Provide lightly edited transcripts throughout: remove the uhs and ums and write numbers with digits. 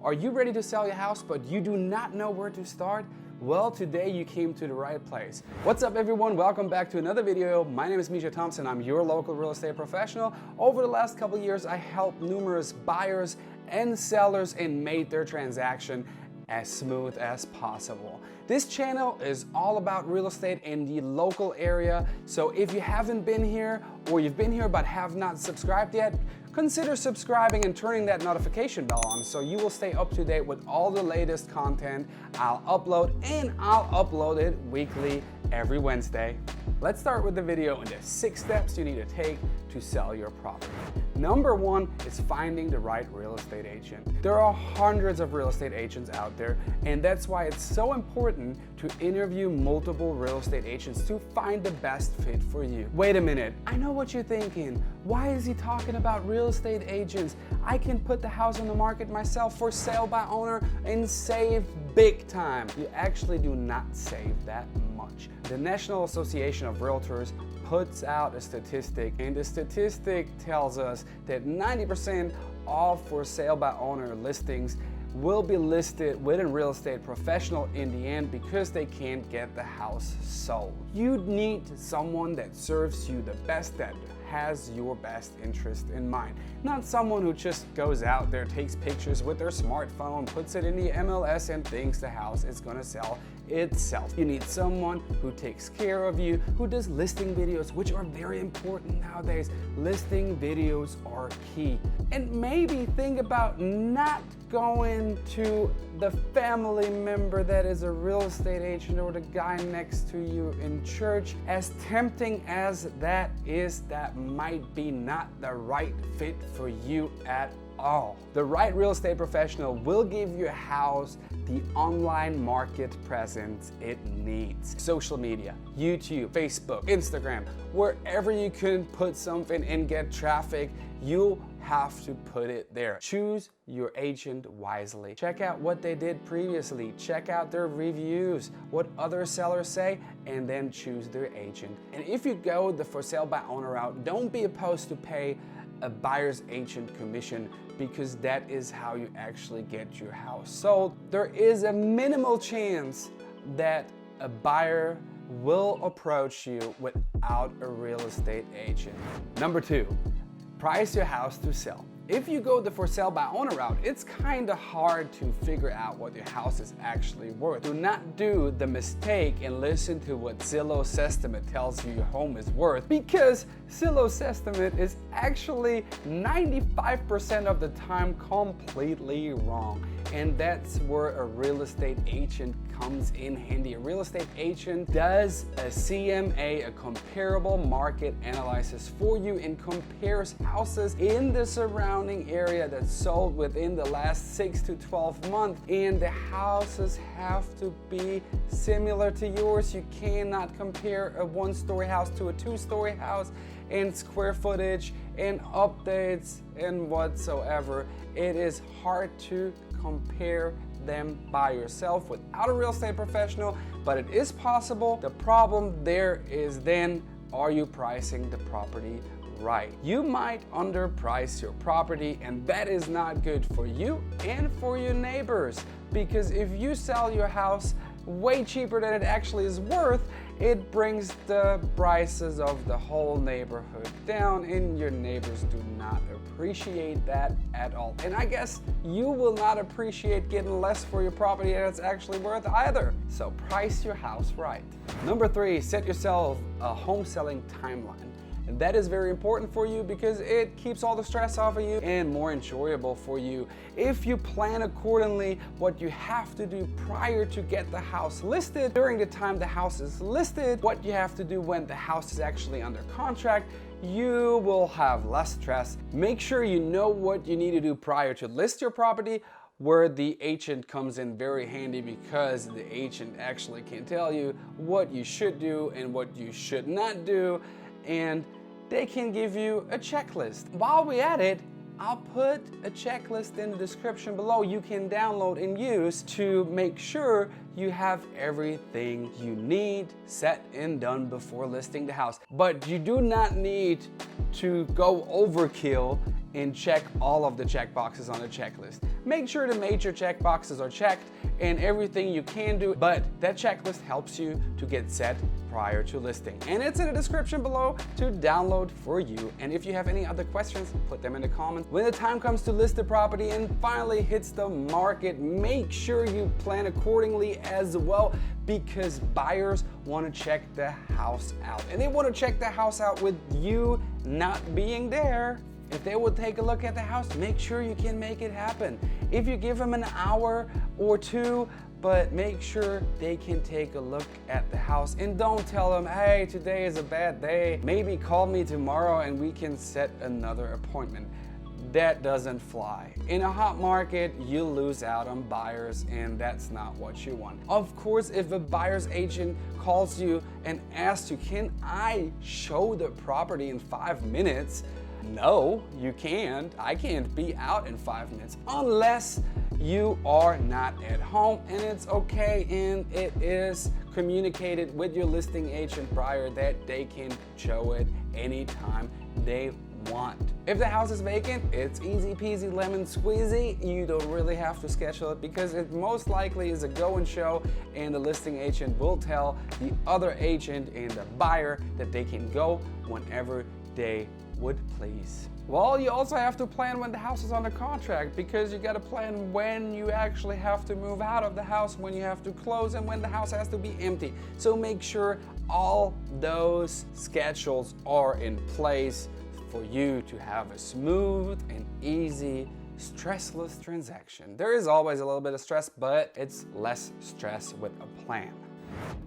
Are you ready to sell your house but you do not know where to start? Well, today you came to the right place. What's up everyone? Welcome back to another video. My name is Mischa Thompson. I'm your local real estate professional. Over the last couple of years, I helped numerous buyers and sellers and made their transaction as smooth as possible. This channel is all about real estate in the local area. So if you haven't been here or you've been here but have not subscribed yet, consider subscribing and turning that notification bell on so you will stay up to date with all the latest content I'll upload, and I'll upload it weekly every Wednesday. Let's start with the video and the 6 steps you need to take to sell your property. Number 1 is finding the right real estate agent. There are hundreds of real estate agents out there, and that's why it's so important to interview multiple real estate agents to find the best fit for you. Wait a minute, I know what you're thinking. Why is he talking about real estate agents? I can put the house on the market myself for sale by owner and save big time. You actually do not save that much. The National Association of Realtors puts out a statistic, and the statistic tells us that 90% of for sale by owner listings will be listed with a real estate professional in the end because they can't get the house sold. You need someone that serves you the best, that has your best interest in mind. Not someone who just goes out there, takes pictures with their smartphone, puts it in the MLS and thinks the house is gonna sell itself. You need someone who takes care of you, who does listing videos, which are very important nowadays. Listing videos are key. And maybe think about not going to the family member that is a real estate agent or the guy next to you in church. As tempting as that is, that might be not the right fit for you at all. The right real estate professional will give your house the online market presence it needs. Social media, YouTube, Facebook, Instagram, wherever you can put something and get traffic, you have to put it there. Choose your agent wisely. Check out what they did previously. Check out their reviews, what other sellers say, and then choose their agent. And if you go the for sale by owner route, don't be opposed to pay a buyer's agent commission, because that is how you actually get your house sold. There is a minimal chance that a buyer will approach you without a real estate agent. Number 2, price your house to sell. If you go the for sale by owner route, it's kind of hard to figure out what your house is actually worth. Do not do the mistake and listen to what Zillow's estimate tells you your home is worth, because Zillow's estimate is actually 95% of the time completely wrong. And that's where a real estate agent comes in handy. A real estate agent does a CMA, a comparable market analysis for you, and compares houses in the surrounding area that sold within the last 6 to 12 months. And the houses have to be similar to yours. You cannot compare a 1-story house to a 2-story house in square footage and updates and whatsoever. It is hard to compare them by yourself without a real estate professional, but it is possible. The problem there is then, are you pricing the property right? You might underprice your property, and that is not good for you and for your neighbors, because if you sell your house way cheaper than it actually is worth, it brings the prices of the whole neighborhood down, and your neighbors do not appreciate that at all. And I guess you will not appreciate getting less for your property than it's actually worth either. So price your house right. Number 3, set yourself a home selling timeline. And that is very important for you because it keeps all the stress off of you and more enjoyable for you. If you plan accordingly what you have to do prior to get the house listed, during the time the house is listed, what you have to do when the house is actually under contract, you will have less stress. Make sure you know what you need to do prior to list your property, where the agent comes in very handy, because the agent actually can tell you what you should do and what you should not do, and they can give you a checklist. While we're at it, I'll put a checklist in the description below you can download and use to make sure you have everything you need set and done before listing the house. But you do not need to go overkill and check all of the check boxes on the checklist. Make sure the major check boxes are checked and everything you can do, but that checklist helps you to get set prior to listing. And it's in the description below to download for you. And if you have any other questions, put them in the comments. When the time comes to list the property and finally hits the market, make sure you plan accordingly as well, because buyers want to check the house out. And they want to check the house out with you not being there. If they would take a look at the house, make sure you can make it happen. If you give them an hour or two, but make sure they can take a look at the house, and don't tell them, hey, today is a bad day. Maybe call me tomorrow and we can set another appointment. That doesn't fly. In a hot market, you lose out on buyers, and that's not what you want. Of course, if a buyer's agent calls you and asks you, can I show the property in 5 minutes? No, you can't. I can't be out in 5 minutes unless you are not at home, and it's okay, and it is communicated with your listing agent prior that they can show it anytime they want. If the house is vacant, it's easy peasy lemon squeezy. You don't really have to schedule it, because it most likely is a go and show, and the listing agent will tell the other agent and the buyer that they can go whenever they would please. Well, you also have to plan when the house is under contract, because you got to plan when you actually have to move out of the house, when you have to close, and when the house has to be empty. So make sure all those schedules are in place for you to have a smooth and easy, stressless transaction. There is always a little bit of stress, but it's less stress with a plan.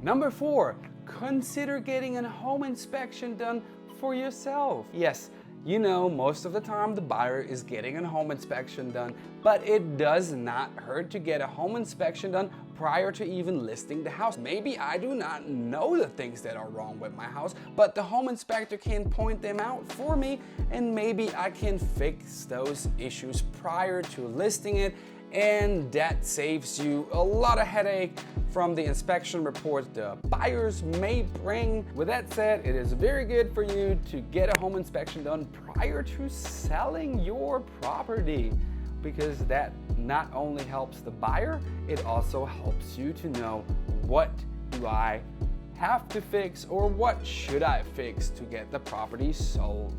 Number 4, consider getting a home inspection done for yourself. Yes, you know, most of the time the buyer is getting a home inspection done, but it does not hurt to get a home inspection done prior to even listing the house. Maybe I do not know the things that are wrong with my house, but the home inspector can point them out for me, and maybe I can fix those issues prior to listing it, and that saves you a lot of headache from the inspection report the buyers may bring. With that said, it is very good for you to get a home inspection done prior to selling your property, because that not only helps the buyer, it also helps you to know, what do I have to fix, or what should I fix to get the property sold.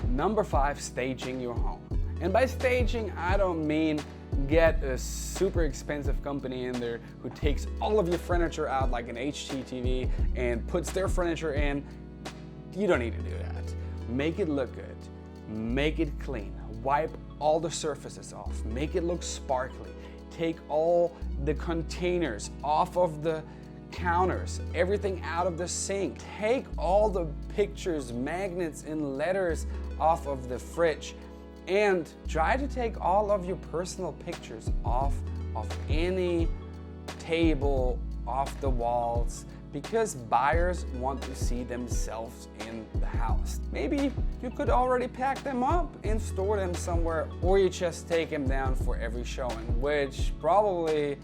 Number 5, staging your home. And by staging, I don't mean get a super expensive company in there who takes all of your furniture out like an HGTV and puts their furniture in. You don't need to do that. Make it look good. Make it clean. Wipe all the surfaces off. Make it look sparkly. Take all the containers off of the counters, everything out of the sink. Take all the pictures, magnets, and letters off of the fridge. And try to take all of your personal pictures off of any table, off the walls, because buyers want to see themselves in the house. Maybe you could already pack them up and store them somewhere, or you just take them down for every showing, which probably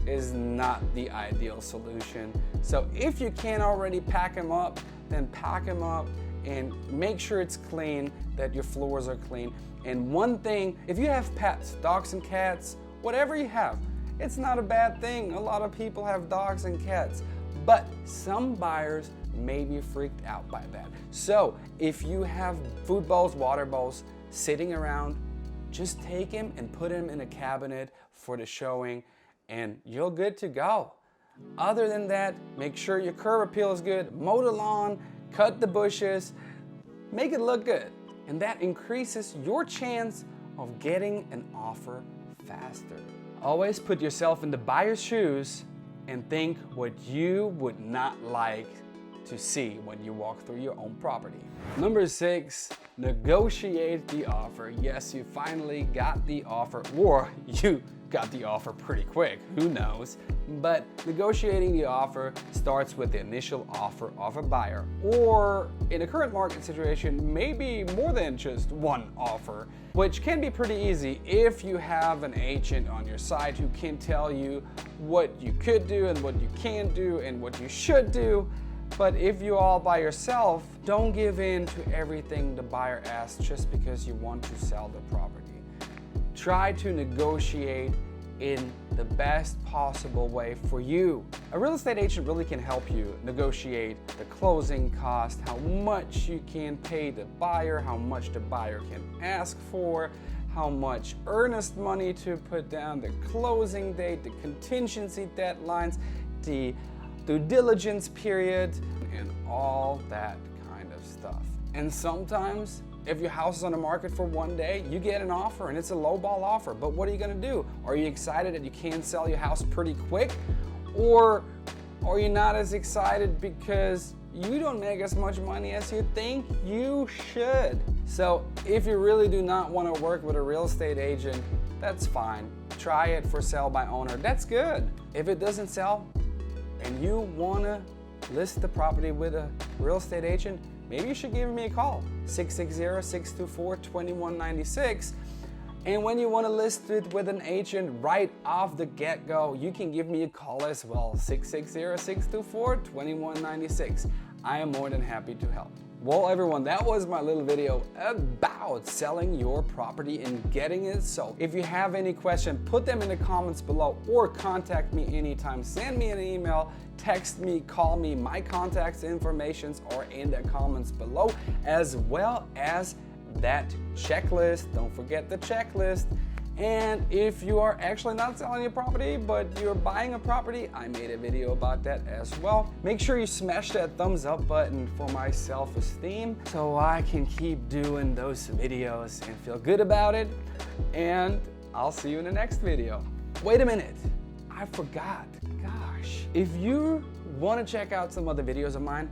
is not the ideal solution. So if you can already pack them up, then pack them up and make sure it's clean, that your floors are clean. And one thing, if you have pets, dogs and cats, whatever you have, it's not a bad thing. A lot of people have dogs and cats, but some buyers may be freaked out by that. So if you have food bowls, water bowls sitting around, just take them and put them in a cabinet for the showing, and you're good to go. Other than that, make sure your curb appeal is good, mow the lawn, cut the bushes, make it look good. And that increases your chance of getting an offer faster. Always put yourself in the buyer's shoes and think what you would not like to see when you walk through your own property. Number 6, negotiate the offer. Yes, you finally got the offer, or you got the offer pretty quick, who knows? But negotiating the offer starts with the initial offer of a buyer, or in a current market situation, maybe more than just one offer, which can be pretty easy if you have an agent on your side who can tell you what you could do and what you can do and what you should do. But if you're all by yourself, don't give in to everything the buyer asks just because you want to sell the property. Try to negotiate in the best possible way for you. A real estate agent really can help you negotiate the closing cost, how much you can pay the buyer, how much the buyer can ask for, how much earnest money to put down, the closing date, the contingency deadlines, the due diligence period, and all that kind of stuff. And sometimes, if your house is on the market for one day, you get an offer and it's a lowball offer. But what are you gonna do? Are you excited that you can sell your house pretty quick? Or are you not as excited because you don't make as much money as you think you should? So if you really do not want to work with a real estate agent, that's fine. Try it for sell by owner, that's good. If it doesn't sell and you wanna list the property with a real estate agent, maybe you should give me a call, 660-624-2196. And when you want to list it with an agent right off the get-go, you can give me a call as well, 660-624-2196. I am more than happy to help. Well, everyone, that was my little video about selling your property and getting it sold. If you have any questions, put them in the comments below or contact me anytime. Send me an email, text me, call me. My contact information are in the comments below, as well as that checklist. Don't forget the checklist. And if you are actually not selling your property, but you're buying a property, I made a video about that as well. Make sure you smash that thumbs up button for my self-esteem so I can keep doing those videos and feel good about it. And I'll see you in the next video. Wait a minute, I forgot. Gosh, if you want to check out some other videos of mine,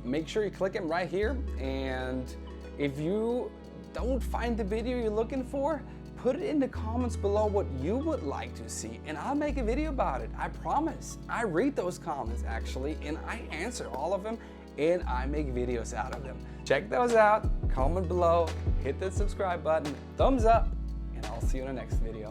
make sure you click them right here. And if you don't find the video you're looking for, put it in the comments below what you would like to see, and I'll make a video about it. I promise. I read those comments actually, and I answer all of them, and I make videos out of them. Check those out, comment below, hit the subscribe button, thumbs up, and I'll see you in the next video.